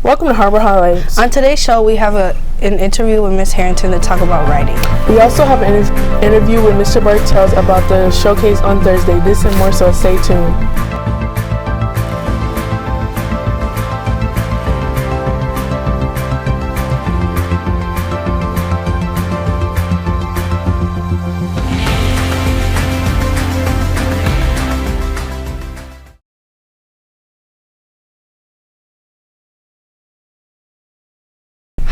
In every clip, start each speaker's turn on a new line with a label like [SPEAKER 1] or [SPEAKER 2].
[SPEAKER 1] Welcome to Harbor Highlights.
[SPEAKER 2] On today's show, we have an interview with Ms. Harrington to talk about writing.
[SPEAKER 1] We also have an interview with Mr. Bartels about the showcase on Thursday. This and more, so stay tuned.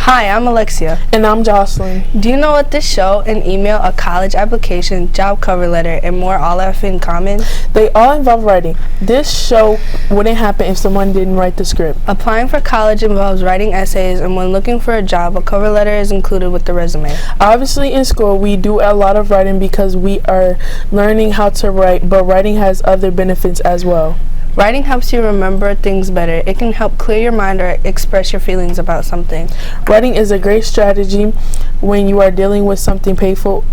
[SPEAKER 2] Hi, I'm Alexia.
[SPEAKER 1] And I'm Jocelyn.
[SPEAKER 2] Do you know what this show, an email, a college application, job cover letter, and more all have in common?
[SPEAKER 1] They all involve writing. This show wouldn't happen if someone didn't write the script.
[SPEAKER 2] Applying for college involves writing essays, and when looking for a job, a cover letter is included with the resume.
[SPEAKER 1] Obviously, in school, we do a lot of writing because we are learning how to write, but writing has other benefits as well.
[SPEAKER 2] Writing helps you remember things better. It can help clear your mind or express your feelings about something.
[SPEAKER 1] Writing is a great strategy when you are dealing with something painful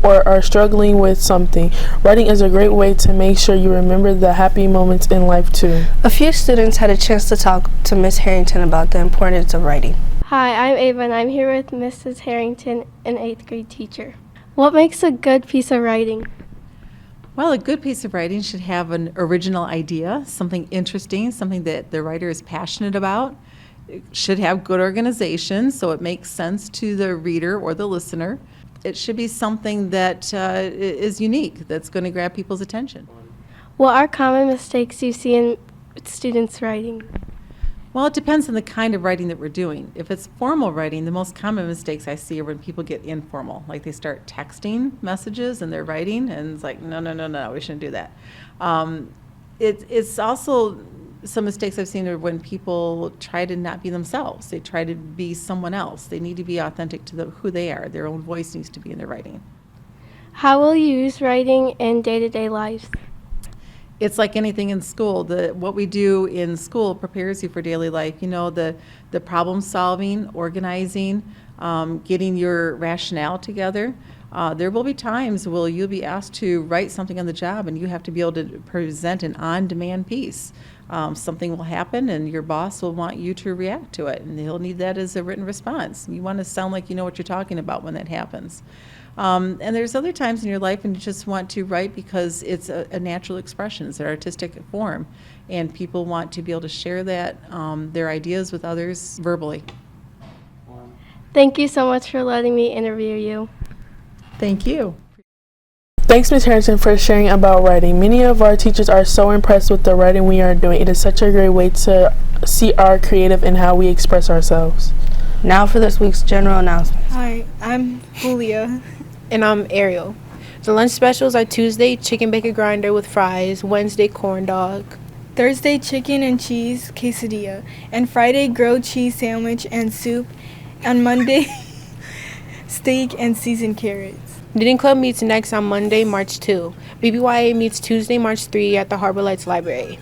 [SPEAKER 1] or are struggling with something. Writing is a great way to make sure you remember the happy moments in life too.
[SPEAKER 2] A few students had a chance to talk to Ms. Harrington about the importance of writing.
[SPEAKER 3] Hi, I'm Ava and I'm here with Mrs. Harrington, an 8th grade teacher. What makes a good piece of writing?
[SPEAKER 4] Well, a good piece of writing should have an original idea, something interesting, something that the writer is passionate about. It should have good organization, so it makes sense to the reader or the listener. It should be something that is unique, that's going to grab people's attention.
[SPEAKER 3] What are common mistakes you see in students' writing?
[SPEAKER 4] Well, it depends on the kind of writing that we're doing. If it's formal writing, the most common mistakes I see are when people get informal, like they start texting messages and they're writing, and it's like, no, we shouldn't do that. It's also some mistakes I've seen are when people try to not be themselves. They try to be someone else. They need to be authentic to who they are. Their own voice needs to be in their writing.
[SPEAKER 3] How will you use writing in day-to-day life?
[SPEAKER 4] It's like anything in school. What we do in school prepares you for daily life. You know, the problem solving, organizing, getting your rationale together. There will be times where you'll be asked to write something on the job and you have to be able to present an on-demand piece. Something will happen and your boss will want you to react to it, and he'll need that as a written response. You want to sound like you know what you're talking about when that happens. And there's other times in your life when you just want to write because it's a natural expression, it's an artistic form, and people want to be able to share that, their ideas with others verbally.
[SPEAKER 3] Thank you so much for letting me interview you.
[SPEAKER 4] Thank you.
[SPEAKER 1] Thanks, Ms. Harrington, for sharing about writing. Many of our teachers are so impressed with the writing we are doing. It is such a great way to see our creative and how we express ourselves.
[SPEAKER 2] Now for this week's general announcements.
[SPEAKER 5] Hi, I'm Julia. And I'm Ariel. The lunch specials are Tuesday, chicken bacon grinder with fries, Wednesday, corn dog, Thursday, chicken and cheese quesadilla, and Friday, grilled cheese sandwich and soup, and Monday, steak and seasoned carrots. Knitting Club meets next on Monday, March 2. BBYA meets Tuesday, March 3 at the Harbor Lights Library.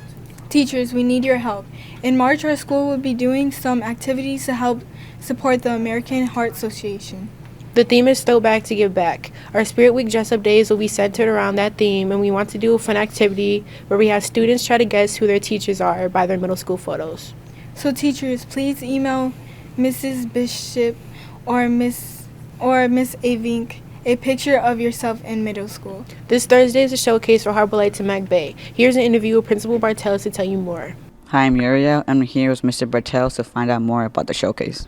[SPEAKER 5] Teachers, we need your help. In March, our school will be doing some activities to help support the American Heart Association. The theme is Throwback to Give Back. Our Spirit Week dress-up days will be centered around that theme, and we want to do a fun activity where we have students try to guess who their teachers are by their middle school photos. So teachers, please email Mrs. Bishop or Miss Avink a picture of yourself in middle school. This Thursday is a showcase for Harbor Lights in Mac Bay. Here's an interview with Principal Bartels to tell you more.
[SPEAKER 6] Hi, I'm Uriel. I'm here with Mr. Bartels to find out more about the showcase.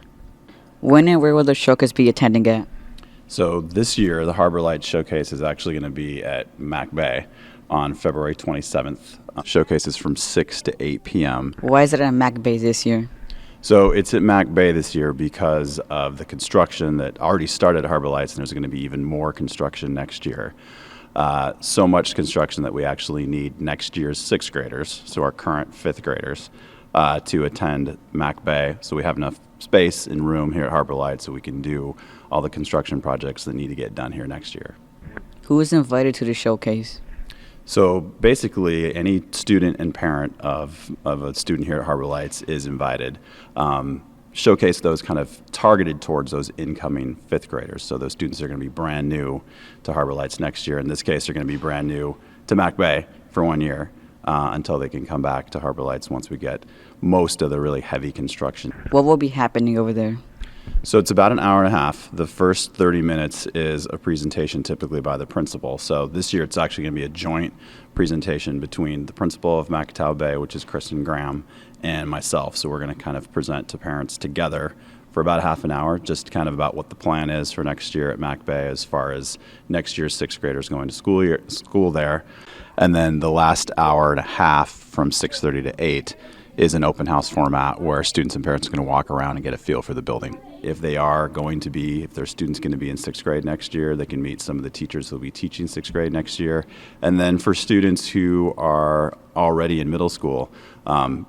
[SPEAKER 6] When and where will the showcase be attending at?
[SPEAKER 7] So this year, the Harbor Lights Showcase is actually going to be at Mac Bay on February 27th. Showcase is from 6 to 8 p.m.
[SPEAKER 6] Why is it at Mac Bay this year?
[SPEAKER 7] So it's at Mac Bay this year because of the construction that already started at Harbor Lights, and there's going to be even more construction next year. So much construction that we actually need next year's 6th graders, so our current 5th graders, to attend Mac Bay. So we have enough space and room here at Harbor Lights so we can do all the construction projects that need to get done here next year.
[SPEAKER 6] Who is invited to the showcase?
[SPEAKER 7] So basically, any student and parent of a student here at Harbor Lights is invited. Showcase those kind of targeted towards those incoming 5th graders. So those students are going to be brand new to Harbor Lights next year. In this case, they're going to be brand new to Mac Bay for 1 year. until they can come back to Harbor Lights once we get most of the really heavy construction.
[SPEAKER 6] What will be happening over there?
[SPEAKER 7] So it's about an hour and a half. The first 30 minutes is a presentation typically by the principal. So this year it's actually going to be a joint presentation between the principal of Macatawa Bay, which is Kristen Graham, and myself. So we're going to kind of present to parents together for about half an hour, just kind of about what the plan is for next year at Mac Bay as far as next year's sixth graders going to school there. And then the last hour and a half from 6:30 to 8 is an open house format where students and parents are going to walk around and get a feel for the building. If their students going to be in sixth grade next year, they can meet some of the teachers who will be teaching sixth grade next year. And then for students who are already in middle school,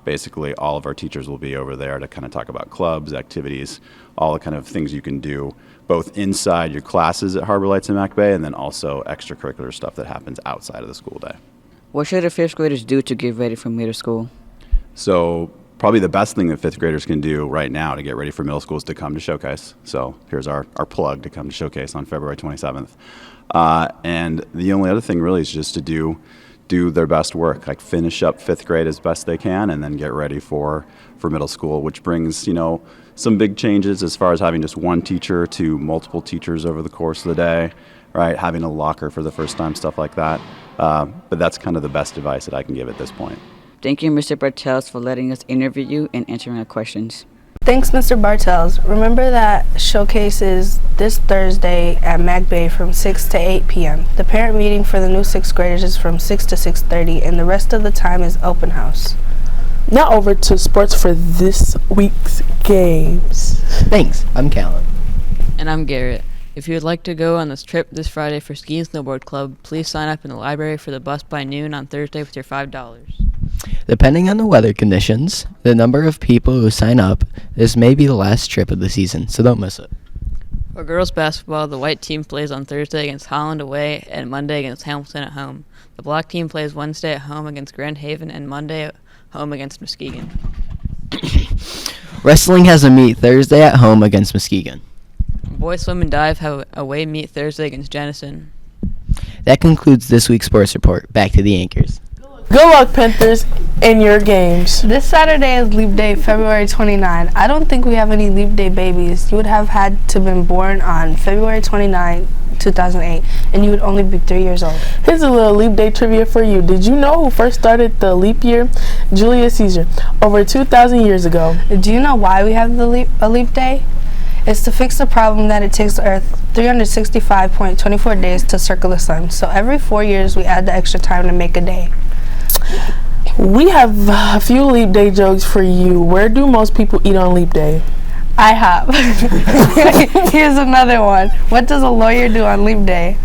[SPEAKER 7] basically all of our teachers will be over there to kind of talk about clubs, activities, all the kind of things you can do both inside your classes at Harbor Lights and Mac Bay, and then also extracurricular stuff that happens outside of the school day.
[SPEAKER 6] What should the fifth graders do to get ready for middle school?
[SPEAKER 7] So probably the best thing that fifth graders can do right now to get ready for middle school is to come to Showcase. So here's our plug to come to Showcase on February 27th. And the only other thing really is just to do their best work, like finish up fifth grade as best they can and then get ready for middle school, which brings, some big changes as far as having just one teacher to multiple teachers over the course of the day, right? Having a locker for the first time, stuff like that. But that's kind of the best advice that I can give at this point.
[SPEAKER 6] Thank you, Mr. Bartels, for letting us interview you and answering our questions.
[SPEAKER 2] Thanks, Mr. Bartels. Remember that Showcase is this Thursday at Mac Bay from 6 to 8 p.m. The parent meeting for the new sixth graders is from 6 to 6:30, and the rest of the time is open house.
[SPEAKER 1] Now over to sports for this week's games.
[SPEAKER 8] Thanks. I'm Callan.
[SPEAKER 9] And I'm Garrett. If you would like to go on this trip this Friday for Ski and Snowboard Club, please sign up in the library for the bus by noon on Thursday with your $5.
[SPEAKER 8] Depending on the weather conditions, the number of people who sign up, this may be the last trip of the season, so don't miss it.
[SPEAKER 9] For girls basketball, the white team plays on Thursday against Holland away and Monday against Hamilton at home. The black team plays Wednesday at home against Grand Haven and Monday at home against Muskegon.
[SPEAKER 8] Wrestling has a meet Thursday at home against Muskegon.
[SPEAKER 9] Boys swim and dive have a away meet Thursday against Jenison.
[SPEAKER 8] That concludes this week's sports report. Back to the anchors.
[SPEAKER 1] Good luck, Panthers, in your games.
[SPEAKER 2] This Saturday is Leap Day, February 29. I don't think we have any Leap Day babies. You would have had to have been born on February 29, 2008, and you would only be 3 years old.
[SPEAKER 1] Here's a little Leap Day trivia for you. Did you know who first started the leap year? Julius Caesar, over 2,000 years ago.
[SPEAKER 2] Do you know why we have a Leap Day? It's to fix the problem that it takes the Earth 365.24 days to circle the sun. So every 4 years, we add the extra time to make a day.
[SPEAKER 1] We have a few Leap Day jokes for you. Where do most people eat on Leap Day?
[SPEAKER 2] IHOP. Here's another one. What does a lawyer do on Leap Day?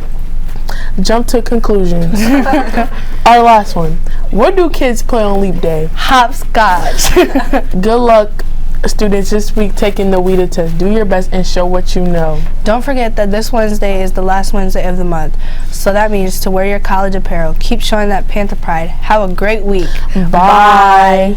[SPEAKER 1] Jump to conclusions. Our last one. What do kids play on Leap Day?
[SPEAKER 2] Hopscotch.
[SPEAKER 1] Good luck, students, this week taking the WIDA test. Do your best and show what you know.
[SPEAKER 2] Don't forget that this Wednesday is the last Wednesday of the month. So that means to wear your college apparel. Keep showing that Panther pride. Have a great week.
[SPEAKER 1] Bye.